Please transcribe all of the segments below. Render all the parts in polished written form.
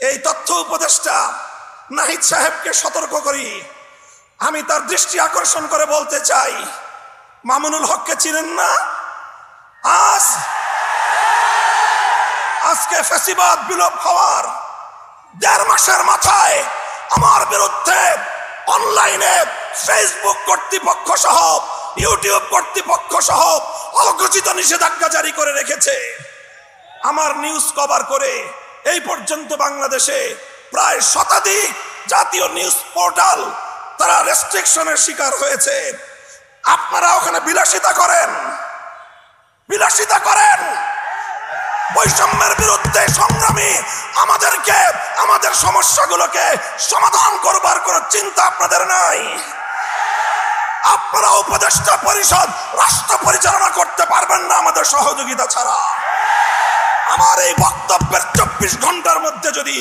এই তথ্য উপদেষ্টা নাহিদ সাহেবকে সতর্ক করি, আমি তার দৃষ্টি আকর্ষণ করে বলতে চাই, মামুনুল হককে চিনেন না? আজকে ফ্যাসিবাদ বিলোপ হওয়ার 1.5 মাসের মাথায় আমার বিরুদ্ধে অনলাইনে ফেসবুক কর্তৃপক্ষ সহ ইউটিউব কর্তৃপক্ষ সহ অঘোষিত নিষেধাজ্ঞা জারি করে রেখেছে। আমার নিউজ কভার করে এই পর্যন্ত বাংলাদেশে প্রায় শতাধিক জাতীয় নিউজ পোর্টাল তারা রেস্ট্রিকশনের শিকার হয়েছে। আপনারা ওখানে বিলাসিতা করেন, বৈষম্যের বিরুদ্ধে সংগ্রামী আমাদেরকে আমাদের সমস্যাগুলোকে সমাধান করবার কোনো চিন্তা আপনাদের নাই। আপনারা উপদেষ্টা পরিষদ রাষ্ট্র পরিচালনা করতে পারবেন না আমাদের সহযোগিতা ছাড়া। আমার এই বক্তব্যের 24 ঘন্টার মধ্যে যদি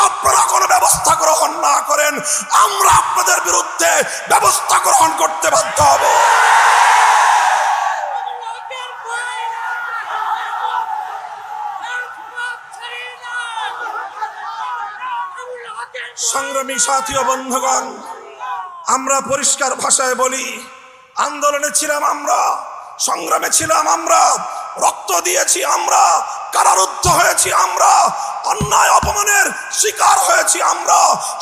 আপনারা কোনো ব্যবস্থা গ্রহণ না করেন, আমরা আপনাদের বিরুদ্ধে ব্যবস্থা গ্রহণ করতে বাধ্য হব। সংগ্রামী সাথী ও বন্ধুগণ, আমরা পরিষ্কার ভাষায় বলি, আন্দোলনে ছিলাম আমরা, সংগ্রামে ছিলাম আমরা, রক্ত দিয়েছি আমরা, কারারুদ্ধ হয়েছি আমরা, অন্যায় অপমানের শিকার হয়েছি আমরা,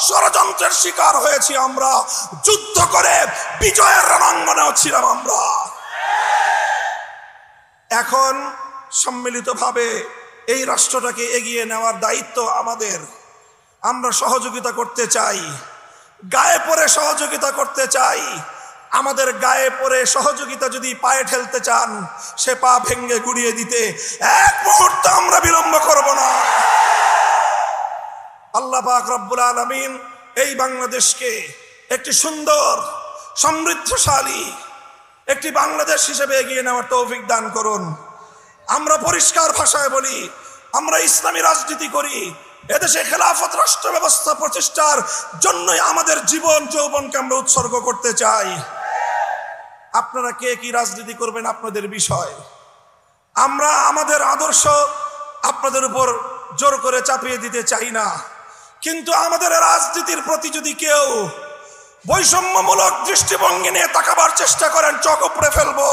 ষড়যন্ত্রের শিকার হয়েছি আমরা, যুদ্ধ করে বিজয়ের রণাঙ্গনেও ছিলাম আমরা। এখন সম্মিলিতভাবে এই রাষ্ট্রটাকে এগিয়ে নেওয়ার দায়িত্ব আমাদের। আমরা সহযোগিতা করতে চাই, গায়ে পড়ে সহযোগিতা করতে চাই। আমাদের গায়ে পড়ে সহযোগিতা যদি পায়ে ঠেলতে চান, সে পা ভেঙ্গে গুড়িয়ে দিতে এক মুহূর্ত আমরা বিলম্ব করব না। আল্লাহ পাক রব্বুল আলামিন এই বাংলাদেশকে একটি সুন্দর সমৃদ্ধশালী একটি বাংলাদেশ হিসেবে এগিয়ে নেওয়ার তৌফিক দান করুন। আমরা পরিষ্কার ভাষায় বলি, আমরা ইসলামী রাজনীতি করি, এদেশে খেলাফত রাষ্ট্র ব্যবস্থা প্রতিষ্ঠার জন্যই আমাদের জীবন যৌবনকে আমরা উৎসর্গ করতে চাই। আপনারা কে কি রাজনীতি করবেন আপনাদের বিষয়। আমরা আমাদের আদর্শ আপনাদের উপর জোর করে চাপিয়ে দিতে চাই না, কিন্তু আমাদের রাজনীতির প্রতি যদি কেউ বৈষম্যমূলক দৃষ্টিভঙ্গি নিয়ে তাকাবার চেষ্টা করেন, চোখ উপড়ে ফেলবো।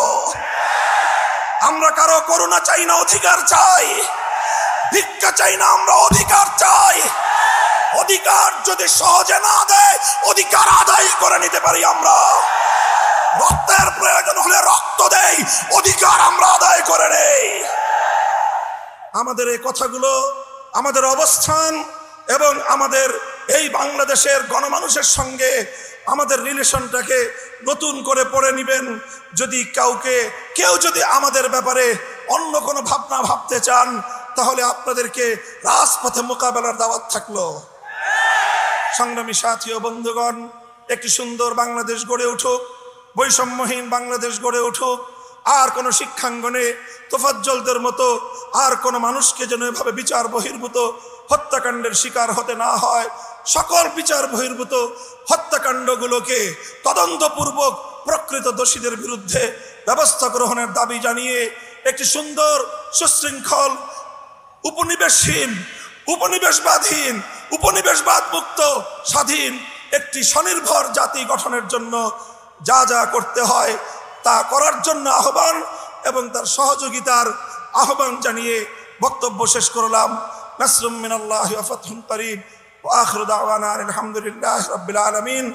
আমরা কারো করুণা চাই না, অধিকার চাই। ভিক্ষা চাই না, আমরা অধিকার চাই। অধিকার যদি সহজে না দেয়, অধিকার আদায় করে নিতে পারি আমরা। রক্তের প্রয়োজন হলে রক্ত দেই, অধিকার আমরা আদায় করে নেই। আমাদের এই কথাগুলো, আমাদের অবস্থান এবং আমাদের এই বাংলাদেশের গণমানুষের সঙ্গে আমাদের রিলেশনটাকে নতুন করে পড়ে নিবেন। যদি কেউ যদি আমাদের ব্যাপারে অন্য কোনো ভাবনা ভাবতে চান, তাহলে আপনাদেরকে রাজপথে মোকাবেলার দাওয়াত থাকলো। সংগ্রামী সাথী ও বন্ধুগণ, একটি সুন্দর বাংলাদেশ গড়ে উঠুক, বৈষম্যহীন বাংলাদেশ গড়ে উঠুক। আর কোনো শিক্ষাঙ্গনে তোফাজ্জলদের মতো আর কোনো মানুষকে যেন এভাবে বিচার বহির্ভূত হত্যাকাণ্ডের শিকার হতে না হয়। সকল বিচার বহির্ভূত হত্যাকাণ্ডগুলোকে তদন্তপূর্বক প্রকৃত দোষীদের বিরুদ্ধে ব্যবস্থা গ্রহণের দাবি জানিয়ে একটি সুন্দর সুশৃঙ্খল উপনিবেশহীন, উপনিবেশবাদহীন, উপনিবেশবাদ মুক্ত স্বাধীন একটি স্বনির্ভর জাতি গঠনের জন্য যা যা করতে হয় তা করার জন্য আহ্বান এবং তার সহযোগিতার আহ্বান জানিয়ে বক্তব্য শেষ করলাম। নাসরুম মিনাল্লাহি ওয়া ফাতহুন করিব ওয়া আখিরু দাওয়ানা আলহামদুলিল্লাহি রাব্বিল আলামিন।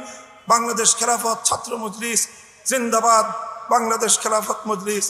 বাংলাদেশ খেলাফত ছাত্র মজলিস জিন্দাবাদ, বাংলাদেশ খেলাফত মজলিস